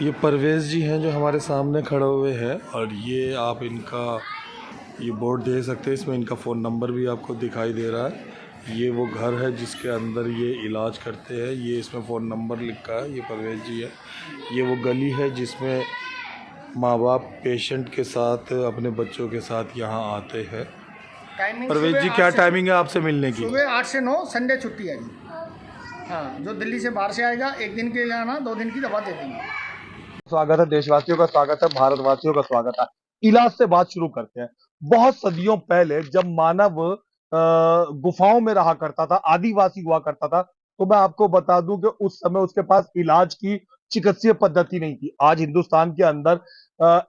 ये परवेज़ जी हैं जो हमारे सामने खड़े हुए हैं और ये आप इनका ये बोर्ड दे सकते हैं। इसमें इनका फ़ोन नंबर भी आपको दिखाई दे रहा है। ये वो घर है जिसके अंदर ये इलाज करते हैं। ये इसमें फ़ोन नंबर लिखा है। ये परवेज़ जी है। ये वो गली है जिसमें माँ बाप पेशेंट के साथ अपने बच्चों के साथ यहाँ आते हैं। टाइमिंग परवेज़ जी क्या टाइमिंग है आपसे मिलने की? सुबह 8 से 9, संडे छुट्टी है जी। हाँ, जो दिल्ली से बाहर से आएगा 1 दिन के लिए आना, 2 दिन की दवा दे देंगे। स्वागत है, देशवासियों का स्वागत है, भारतवासियों का स्वागत है। इलाज से बात शुरू करते हैं। बहुत सदियों पहले जब मानव गुफाओं में रहा करता था, आदिवासी हुआ करता था, तो मैं आपको बता दूं कि उस समय उसके पास इलाज की चिकित्सीय पद्धति नहीं थी। आज हिंदुस्तान के अंदर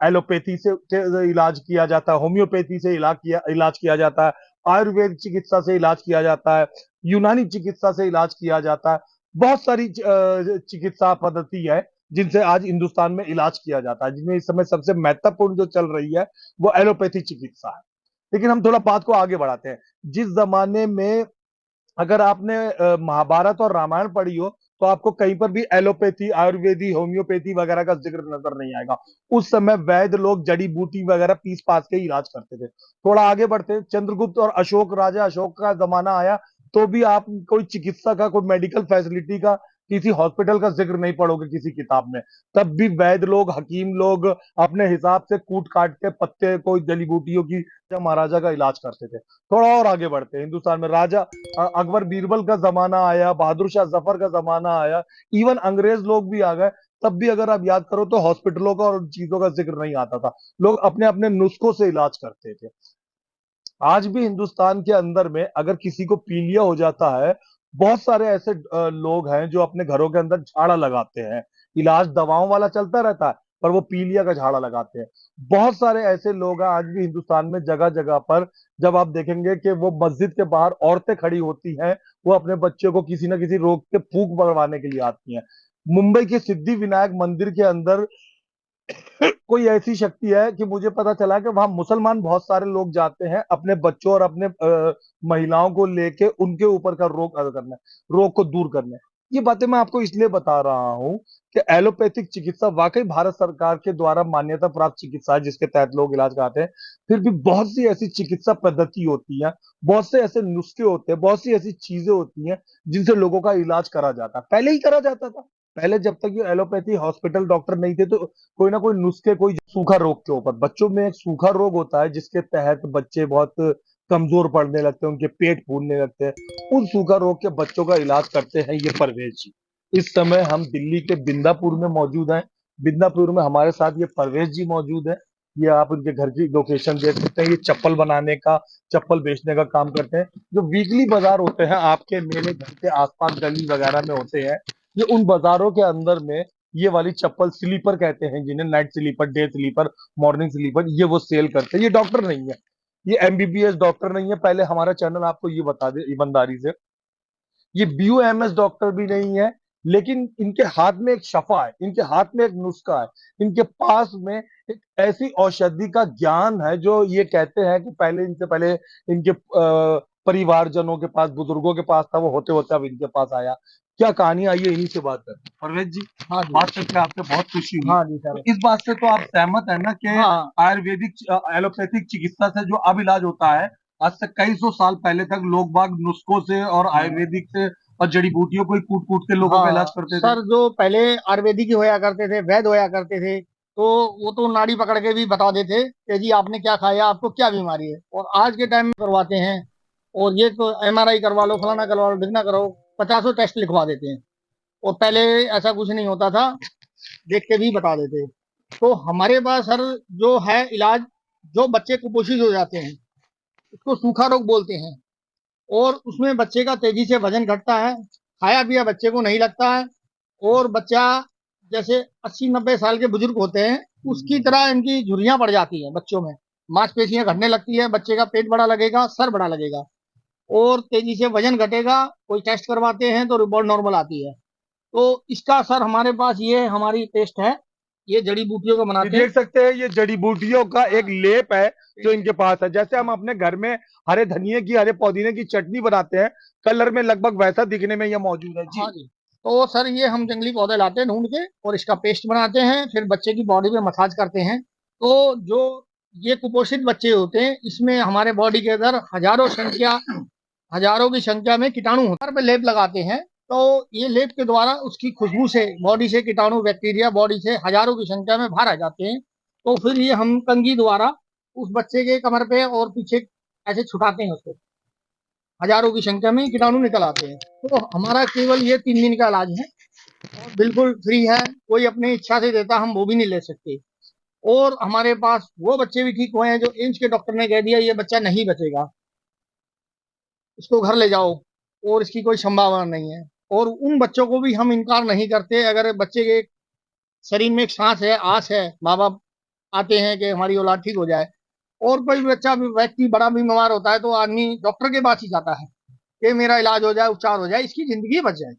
एलोपैथी से इलाज किया जाता है, होम्योपैथी से इलाज किया जाता है, आयुर्वेद चिकित्सा से इलाज किया जाता है, यूनानी चिकित्सा से इलाज किया जाता है। बहुत सारी चिकित्सा पद्धति है जिनसे आज हिंदुस्तान में इलाज किया जाता है, जिनमें इस समय सबसे महत्वपूर्ण जो चल रही है वो एलोपैथी चिकित्सा है। लेकिन हम थोड़ा बात को आगे बढ़ाते हैं। जिस जमाने में अगर आपने महाभारत और रामायण पढ़ी हो तो आपको कहीं पर भी एलोपैथी, आयुर्वेदी, होम्योपैथी वगैरह का जिक्र नजर नहीं आएगा। उस समय वैद्य लोग जड़ी बूटी वगैरह पीस पास के इलाज करते थे। थोड़ा आगे बढ़ते हैं, चंद्रगुप्त और अशोक, राजा अशोक का जमाना आया तो भी आप कोई चिकित्सा का, कोई मेडिकल फैसिलिटी का, किसी हॉस्पिटल का जिक्र नहीं पढ़ोगे किसी किताब में। तब भी वैद्य लोग, हकीम लोग अपने हिसाब से कूट काट के पत्ते, कोई जड़ी बूटियों की महाराजा का इलाज करते थे। थोड़ा और आगे बढ़ते हैं, हिंदुस्तान में राजा अकबर बीरबल का जमाना आया, बहादुर शाह जफर का जमाना आया, इवन अंग्रेज लोग भी आ गए। तब भी अगर आप याद करो तो हॉस्पिटलों का और उन चीजों का जिक्र नहीं आता था। लोग अपने अपने नुस्खों से इलाज करते थे। आज भी हिंदुस्तान के अंदर में अगर किसी को पीलिया हो जाता है, बहुत सारे ऐसे लोग हैं जो अपने घरों के अंदर झाड़ा लगाते हैं। इलाज दवाओं वाला चलता रहता है पर वो पीलिया का झाड़ा लगाते हैं। बहुत सारे ऐसे लोग हैं आज भी हिंदुस्तान में, जगह जगह पर जब आप देखेंगे कि वो मस्जिद के बाहर औरतें खड़ी होती हैं, वो अपने बच्चों को किसी ना किसी रोग के फूंक मरवाने के लिए आती हैं। मुंबई के सिद्धि विनायक मंदिर के अंदर कोई ऐसी शक्ति है कि मुझे पता चला कि वहां मुसलमान बहुत सारे लोग जाते हैं अपने बच्चों और अपने महिलाओं को लेके उनके ऊपर का रोग अदा करने, रोग को दूर करने। ये बातें मैं आपको इसलिए बता रहा हूं कि एलोपैथिक चिकित्सा वाकई भारत सरकार के द्वारा मान्यता प्राप्त चिकित्सा है जिसके तहत लोग इलाज कराते हैं। फिर भी बहुत सी ऐसी चिकित्सा पद्धति होती है, बहुत से ऐसे नुस्खे होते हैं, बहुत सी ऐसी चीजें होती हैं जिनसे लोगों का इलाज करा जाता है। पहले ही करा जाता था। पहले जब तक ये एलोपैथी हॉस्पिटल डॉक्टर नहीं थे तो कोई ना कोई नुस्खे, कोई सूखा रोग के ऊपर, बच्चों में एक सूखा रोग होता है जिसके तहत बच्चे बहुत कमजोर पड़ने लगते हैं, उनके पेट फूलने लगते हैं। उन सूखा रोग के बच्चों का इलाज करते हैं ये परवेज जी। इस समय हम दिल्ली के बिंदापुर में मौजूद हैं। बिंदापुर में हमारे साथ ये परवेज जी मौजूद है। ये आप उनके घर की लोकेशन देख सकते हैं। ये चप्पल बनाने का, चप्पल बेचने का काम करते हैं। जो वीकली बाजार होते हैं आपके मेरे घर के आसपास गली वगैरह में होते हैं, ये उन बाजारों के अंदर में ये वाली चप्पल, स्लीपर कहते हैं जिन्हें, night sleeper, day sleeper, morning sleeper, ये वो सेल करते हैं। ये डॉक्टर नहीं है, ये एमबीबीएस डॉक्टर नहीं है। पहले हमारा चैनल आपको ये बता दे ईमानदारी से, ये बीयूएमएस डॉक्टर भी नहीं है। लेकिन इनके हाथ में एक शफा है, इनके हाथ में एक नुस्खा है, इनके पास में एक ऐसी औषधि का ज्ञान है जो ये कहते हैं कि पहले, इनसे पहले इनके परिवारजनों के पास, बुजुर्गों के पास था, वो होते होते अब इनके पास आया। क्या कहानी आई है, इन्हीं से बात करते हैं। परवेज जी, हाँ जी। बात करके आपसे बहुत खुशी हुई। हाँ जी तो सर। इस बात से तो आप सहमत है ना कि हाँ, आयुर्वेदिक एलोपैथिक चिकित्सा से जो अब इलाज होता है, आज से कई सौ साल पहले तक लोग बाग नुस्खों से और आयुर्वेदिक से और जड़ी बूटियों को ही कूट कूट के लोगों का हाँ इलाज करते थे। सर, जो पहले आयुर्वेदिक ही होया करते थे, वैद्य होया करते थे, तो वो तो नाड़ी पकड़ के भी बता देते कि जी आपने क्या खाया, आपको क्या बीमारी है। और आज के टाइम में करवाते हैं, और ये तो एमआरआई करवा लो, फलाना करवा लो, ढिकना करो, 50 टेस्ट लिखवा देते हैं। और पहले ऐसा कुछ नहीं होता था, देख के भी बता देते। तो हमारे पास सर जो है इलाज, जो बच्चे कुपोषित हो जाते हैं उसको सूखा रोग बोलते हैं, और उसमें बच्चे का तेजी से वजन घटता है, खाया पिया बच्चे को नहीं लगता है, और बच्चा जैसे 80-90 साल के बुजुर्ग होते हैं उसकी तरह इनकी झुर्रियां पड़ जाती हैं बच्चों में, मांसपेशियां घटने लगती है, बच्चे का पेट बड़ा लगेगा, सर बड़ा लगेगा, और तेजी से वजन घटेगा। कोई टेस्ट करवाते हैं तो रिपोर्ट नॉर्मल आती है। तो इसका सर हमारे पास ये हमारी टेस्ट है, ये जड़ी बूटियों को ये बनाते हैं। देख सकते हैं, ये जड़ी बूटियों का एक लेप है जो इनके पास है। जैसे हम अपने घर में हरे धनिए की, हरे पुदीने की चटनी बनाते हैं, कलर में लगभग वैसा दिखने में यह मौजूद है जी। हाँ जी। तो सर ये हम जंगली पौधे लाते हैं ढूंढ के और इसका पेस्ट बनाते हैं, फिर बच्चे की बॉडी पे मसाज करते हैं। तो जो ये कुपोषित बच्चे होते हैं, इसमें हमारे बॉडी के अंदर हजारों की संख्या में कीटाणु होते हैं, पे लेप लगाते हैं। तो ये लेप के द्वारा उसकी खुशबू से बॉडी से कीटाणु बैक्टीरिया बॉडी से हजारों की संख्या में बाहर आ जाते हैं। तो फिर ये हम कंघी द्वारा उस बच्चे के कमर पे और पीछे ऐसे छुटाते हैं उसको, हजारों की संख्या में कीटाणु निकल आते हैं। तो हमारा केवल ये 3 दिन का इलाज है और बिल्कुल फ्री है, कोई अपनी इच्छा से देता हम वो भी नहीं ले सकते। और हमारे पास वो बच्चे भी ठीक हुए हैं जो एम्स के डॉक्टर ने कह दिया ये बच्चा नहीं बचेगा, इसको घर ले जाओ और इसकी कोई संभावना नहीं है। और उन बच्चों को भी हम इनकार नहीं करते। अगर बच्चे के शरीर में एक सांस है, आस है, माँ बाप आते हैं कि हमारी औलाद ठीक हो जाए। और कोई बच्चा व्यक्ति बड़ा बीमार होता है तो आदमी डॉक्टर के पास ही जाता है कि मेरा इलाज हो जाए, उपचार हो जाए, इसकी जिंदगी बच जाए।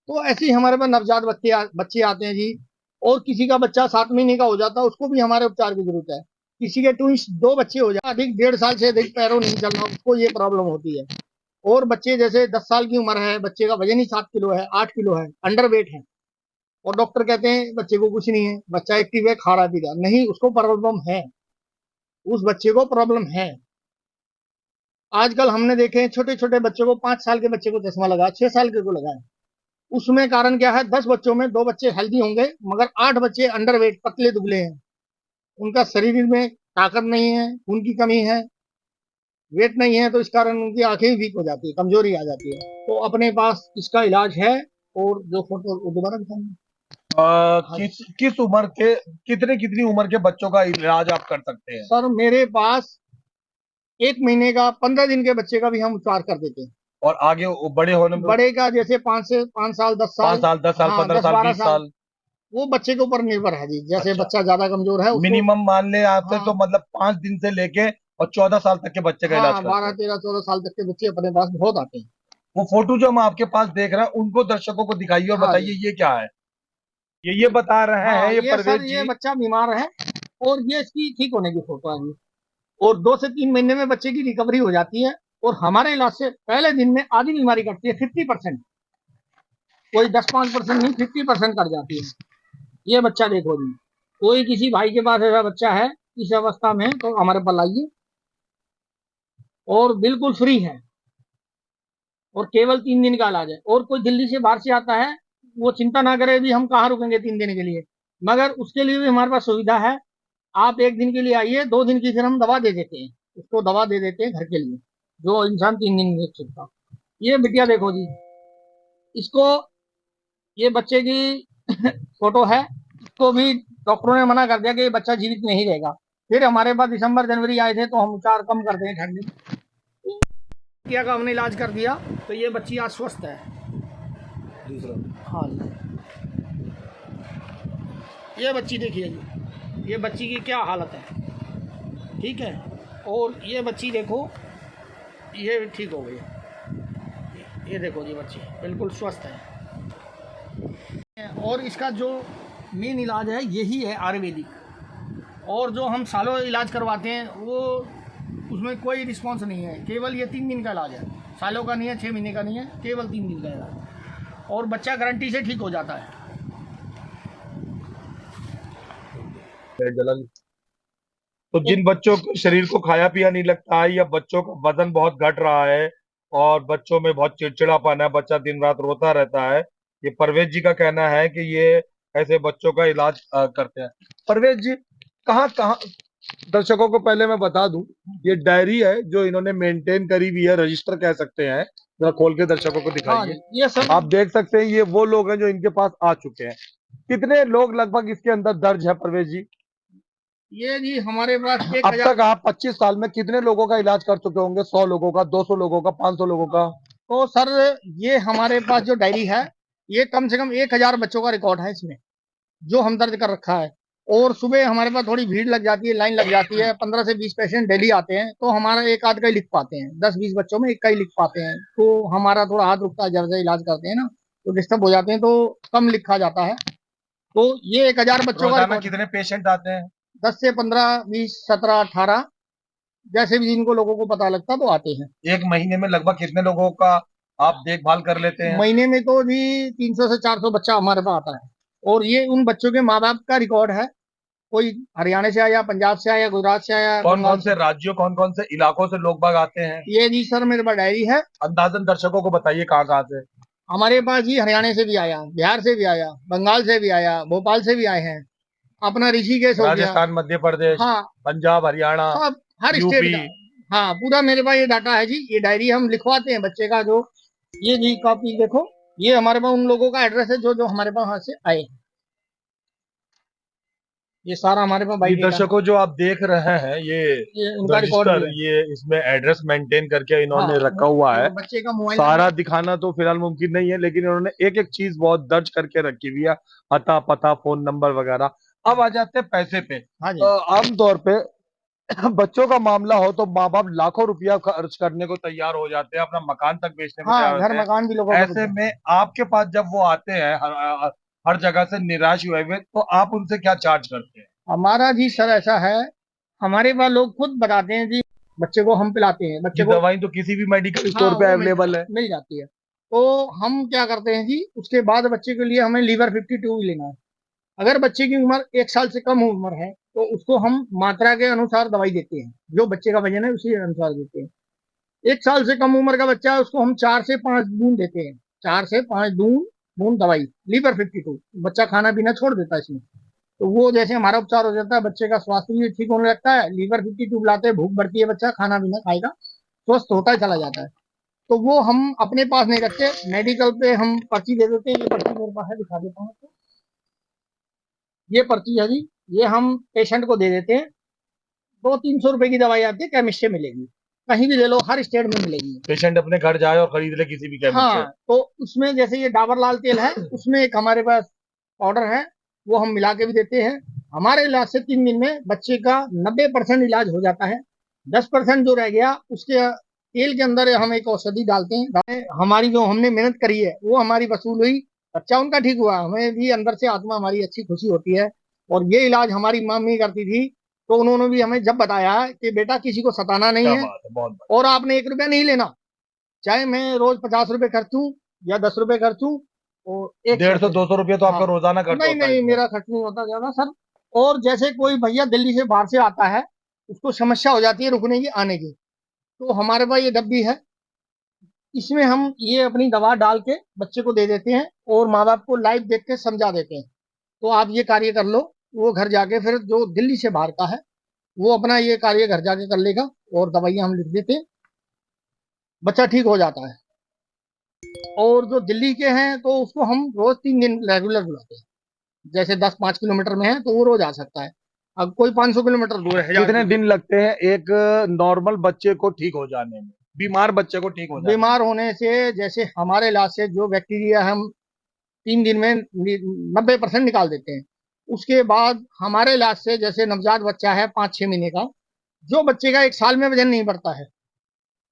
तो ऐसे ही हमारे पास नवजात बच्चे आते हैं जी। और किसी का बच्चा 7 महीने का हो जाता है, उसको भी हमारे उपचार की जरूरत है। किसी के ट्विंस 2 बच्चे हो जाए, अधिक 1.5 साल से अधिक पैरों नहीं चलना, उसको ये प्रॉब्लम होती है। और बच्चे जैसे 10 साल की उम्र है, बच्चे का वजन ही 7 किलो है, 8 किलो है, अंडर वेट है, और डॉक्टर कहते हैं बच्चे को कुछ नहीं है, बच्चा एक्टिव है, खा रहा पी रहा, नहीं, उसको प्रॉब्लम है, उस बच्चे को प्रॉब्लम है। आजकल हमने देखे हैं छोटे छोटे बच्चों को, 5 साल के बच्चे को चश्मा लगा, 6 साल के को लगा है। उसमें कारण क्या है? 10 बच्चों में 2 बच्चे हेल्दी होंगे मगर 8 बच्चे अंडर वेट, पतले दुबले हैं, उनका शरीर में ताकत नहीं है, खून की कमी है, वेट नहीं है, तो इस कारण उनकी आंखें वीक हो जाती है, कमजोरी आ जाती है। तो अपने पास इसका इलाज है। और जो फोटो दोबारा दिखाएंगे। किस उम्र के कितनी उम्र के बच्चों का इलाज आप कर सकते हैं? सर मेरे पास 1 महीने का, 15 दिन के बच्चे का भी हम उपचार कर देते हैं। और आगे वो बड़े होने में बड़े का जैसे 5 साल 10 साल, 5 साल 10 साल हाँ, 15 साल 10-12 20 साल, साल वो बच्चे के ऊपर निर्भर है जी। जैसे अच्छा। बच्चा ज्यादा कमजोर है उसको, मिनिमम मान ले आपसे हाँ, तो मतलब 5 दिन से लेके और 14 साल तक के बच्चे का इलाज हाँ, करते 12 हैं। 13 14 साल तक के बच्चे अपने पास बहुत आते हैं। वो फोटो जो हम आपके पास देख रहे हैं उनको दर्शकों को दिखाइए और हाँ बताइए जी, ये क्या है। ये बता रहे हैं हाँ, ये ये परवेज सर ये जी। बच्चा बीमार है और ये इसकी ठीक होने की फोटो है जी। और 2 से 3 महीने में बच्चे की रिकवरी हो जाती है। और हमारे इलाज से पहले दिन में आधी बीमारी कटती है, 50%, कोई 10-5% नहीं, 50% कट जाती है। ये बच्चा देखो जी, कोई किसी भाई के पास ऐसा बच्चा है इस अवस्था में तो हमारे पास लाइए, और बिल्कुल फ्री है, और केवल 3 दिन का इलाज है। और कोई दिल्ली से बाहर से आता है, वो चिंता ना करे भी हम कहाँ रुकेंगे 3 दिन के लिए, मगर उसके लिए भी हमारे पास सुविधा है। आप 1 दिन के लिए आइए, 2 दिन की फिर हम दवा दे देते हैं, उसको दवा दे देते हैं घर के लिए, जो इंसान 3 दिन में नहीं सकता। ये बिटिया देखो जी, इसको, ये बच्चे की फोटो है। इसको भी डॉक्टरों ने मना कर दिया कि ये बच्चा जीवित नहीं रहेगा। फिर हमारे पास दिसंबर जनवरी आए थे तो हम उपचार कम करते हैं ठंड में, बिटिया का हमने इलाज कर दिया तो ये बच्ची आज स्वस्थ है। दूसरा हाँ जी, ये बच्ची देखिए जी, ये बच्ची की क्या हालत है, ठीक है। और ये बच्ची देखो, ये ठीक हो गई, ये देखो जी बच्ची बिल्कुल स्वस्थ है। और इसका जो मेन इलाज है यही है आयुर्वेदिक। और जो हम सालों इलाज करवाते हैं वो, उसमें कोई रिस्पॉन्स नहीं है, केवल ये 3 दिन का इलाज है, सालों का नहीं है, 6 महीने का नहीं है, केवल 3 दिन का इलाज, और बच्चा गारंटी से ठीक हो जाता है। तो जिन बच्चों के शरीर को खाया पिया नहीं लगता है या बच्चों का वजन बहुत घट रहा है और बच्चों में बहुत चिड़चिड़ापन है, बच्चा दिन रात रोता रहता है, ये परवेज जी का कहना है कि ये ऐसे बच्चों का इलाज करते हैं। परवेज जी, कहाँ कहाँ, दर्शकों को पहले मैं बता दूं, ये डायरी है जो इन्होंने मेंटेन करी हुई है, रजिस्टर कह सकते हैं, जरा खोल के दर्शकों को हाँ दिखाइए। जी, ये सब आप देख सकते हैं ये वो लोग हैं जो इनके पास आ चुके हैं। कितने लोग लगभग इसके अंदर दर्ज है परवेज जी? ये जी हमारे पास अब तक आप 25 साल में कितने लोगों का इलाज कर चुके होंगे? 100 लोगों का, 200 लोगों का, 500 लोगों का? तो सर ये हमारे पास जो डायरी है, ये कम से कम 1000 बच्चों का रिकॉर्ड है इसमें, जो हम दर्ज कर रखा है। और सुबह हमारे पास थोड़ी भीड़ लग जाती है, लाइन लग जाती है, 15 से 20 पेशेंट डेली आते हैं, तो हमारा एक आध का ही लिख पाते हैं, 10-20 बच्चों में एक का ही लिख पाते हैं, तो हमारा थोड़ा हाथ रुकता है जब से इलाज करते हैं ना, तो डिस्टर्ब हो जाते हैं, तो कम लिखा जाता है। तो ये 1000 बच्चों का रोजाना रिकॉर्ड, कितने पेशेंट आते हैं? 10 से 15, 20, 17, 18, जैसे भी जिनको लोगों को पता लगता तो आते हैं। एक महीने में लगभग कितने लोगों का आप देखभाल कर लेते हैं? महीने में तो जी 300 से 400 बच्चा हमारे पास आता है, और ये उन बच्चों के माँ बाप का रिकॉर्ड है। कोई हरियाणा से आया, पंजाब से आया, गुजरात से आया, कौन बंगाल कौन से राज्यों, कौन कौन से इलाकों से लोग बाग आते हैं? ये जी सर मेरे पास डायरी है। अंदाजन दर्शकों को बताइए कहाँ कहाँ से। हमारे पास जी हरियाणा से भी आया, बिहार से भी आया, बंगाल से भी आया, भोपाल से भी आए हैं, अपना ऋषिकेश हो गया। राजस्थान, मध्य प्रदेश, हाँ, पंजाब, हरियाणा, सब हर स्टेट यूपी। का। हाँ, पूरा मेरे पास ये डाटा है जी। ये डायरी हम लिखवाते हैं बच्चे का, जो ये जी कॉपी देखो, ये हमारे पास उन लोगों का एड्रेस है जो जो हमारे पास वहां से आए हैं। ये सारा हमारे पास ये बाई डेटा, दर्शकों जो आप देख रहे हैं, ये उनका रिकॉर्ड भी रजिस्टर, है। ये इसमें एड्रेस मेंटेन करके हाँ, इन्होंने रखा हुआ है। बच्चे का मोबाइल सारा नंबर। दिखाना तो फिलहाल मुमकिन नहीं है, लेकिन इन्होंने एक एक चीज बहुत दर्ज करके रखी हुई है, अता पता, फोन नंबर वगैरह। अब आ जाते हैं पैसे पे। हाँ जी। आमतौर पे बच्चों का मामला हो तो माँ बाप लाखों रुपया खर्च करने को तैयार हो जाते हैं, अपना मकान तक बेचने को तैयार हाँ, घर होते हैं। मकान भी लोगों को ऐसे में आपके पास जब वो आते हैं हर जगह से निराश हुए हुए, तो आप उनसे क्या चार्ज करते हैं? हमारा जी सर ऐसा है, हमारे पास लोग खुद बताते हैं जी, बच्चे को हम पिलाते हैं, बच्चे ये को। दवाई तो किसी भी मेडिकल हाँ, स्टोर पे वो अवेलेबल है। मिल जाती है। तो हम क्या करते हैं जी, उसके बाद बच्चे के लिए हमें लीवर 52 भी लेना है। अगर बच्चे की उम्र 1 साल से कम उम्र है तो उसको हम मात्रा के अनुसार दवाई देते हैं, जो बच्चे का वजन है उसी अनुसार देते हैं। 1 साल से कम उम्र का बच्चा है, उसको हम 4 से 5 बूंद देते हैं। 4 से 5 बूंद दवाई, लीवर 52। बच्चा खाना पीना छोड़ देता है इसमें, तो वो जैसे हमारा उपचार हो जाता है, बच्चे का स्वास्थ्य भी ठीक होने लगता है। लीवर 52 लाते हैं, भूख बढ़ती है, बच्चा खाना पीना खाएगा, स्वस्थ होता ही चला जाता है। तो वो हम अपने पास नहीं रखते, मेडिकल पे हम पर्ची दे देते हैं। ये पर्ची मेरे पास है, दिखा देता हूँ आपको। ये पर्ची है जी, ये हम पेशेंट को दे देते हैं। 200-300 रुपए की दवाई आती है, केमिस्ट से मिलेगी, कहीं भी ले लो, हर स्टेट में मिलेगी। पेशेंट अपने घर जाए और खरीद ले किसी भी केमिस्ट से। हाँ, तो उसमें जैसे ये डाबर लाल तेल है, उसमें एक हमारे पास पाउडर है, वो हम मिला के भी देते हैं। हमारे इलाज से 3 दिन में बच्चे का 90% इलाज हो जाता है। 10% जो रह गया, उसके तेल के अंदर हम एक औषधि डालते हैं। हमारी जो हमने मेहनत करी है वो हमारी वसूल हुई, बच्चा उनका ठीक हुआ, हमें भी अंदर से आत्मा हमारी अच्छी खुशी होती है। और ये इलाज हमारी मम्मी करती थी, तो उन्होंने भी हमें जब बताया कि बेटा किसी को सताना नहीं क्या है, बात है, बहुत बात। और आपने 1 रुपया नहीं लेना, चाहे मैं रोज 50 रुपए खर्चूं या 10 रुपए खर्चूं, और एक 150-200 रुपया तो हाँ, आपका रोजाना खर्च नहीं होता है नहीं, इसमें। मेरा खर्च नहीं होता ज्यादा सर। और जैसे कोई भैया दिल्ली से बाहर से आता है, उसको समस्या हो जाती है रुकने की, आने की, तो हमारे पास ये डब्बी है, इसमें हम ये अपनी दवा डाल के बच्चे को दे देते हैं, और माँ बाप को लाइव देख के समझा देते हैं। तो आप ये कार्य कर लो, वो घर जाके फिर जो दिल्ली से बाहर का है, वो अपना ये कार्य घर जाके कर लेगा, और दवाइयाँ हम लिख देते हैं, बच्चा ठीक हो जाता है। और जो दिल्ली के हैं तो उसको हम रोज 3 दिन रेगुलर बुलाते हैं। जैसे 10-5 किलोमीटर में है तो वो रोज आ सकता है। अब कोई 500 किलोमीटर दूर है, 1000 कितने किलोमीटर। दिन लगते हैं एक नॉर्मल बच्चे को ठीक हो जाने में, बीमार बच्चे को ठीक हो जाने में? बीमार होने से, जैसे हमारे इलाज से जो बैक्टीरिया हम 3 दिन में 90% निकाल देते हैं। उसके बाद हमारे इलाज से, जैसे नवजात बच्चा है 5-6 महीने का, जो बच्चे का 1 साल में वजन नहीं बढ़ता है,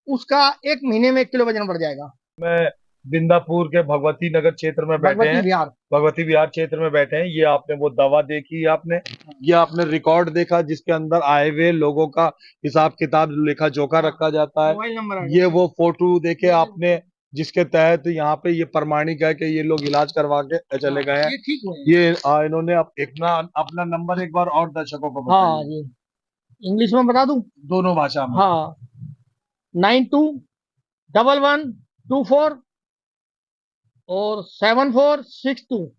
उसका 1 महीने में 1 किलो वजन बढ़ जाएगा। मैं बिंदापुर के भगवती नगर क्षेत्र में बैठे भगवती हैं, विहार। भगवती विहार क्षेत्र में बैठे हैं। ये आपने वो दवा देखी, आपने ये आपने रिकॉर्ड देखा जिसके अंदर आए हुए लोगों का हिसाब किताब लेखा जोखा रखा जाता है। मोबाइल नंबर ये वो फोटो देखे आपने जिसके तहत यहाँ पे ये प्रमाणिक है कि ये लोग इलाज करवा के चले गए हैं। ये ठीक हुए। ये इन्होंने अपना नंबर एक बार और दर्शकों को हाँ बताइए। जी, इंग्लिश में बता दूं? दोनों भाषा में। हाँ, 921124 और 7462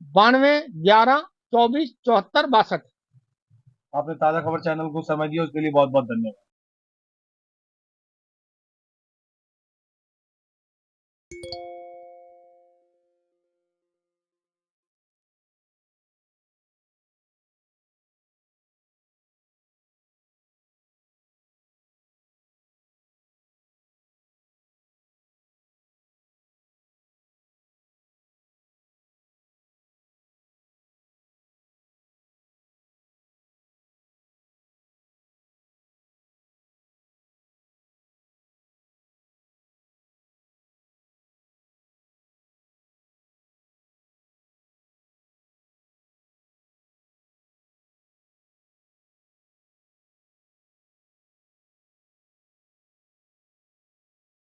9211247462। आपने ताजा खबर चैनल को समय दिया उसके लिए बहुत बहुत धन्यवाद।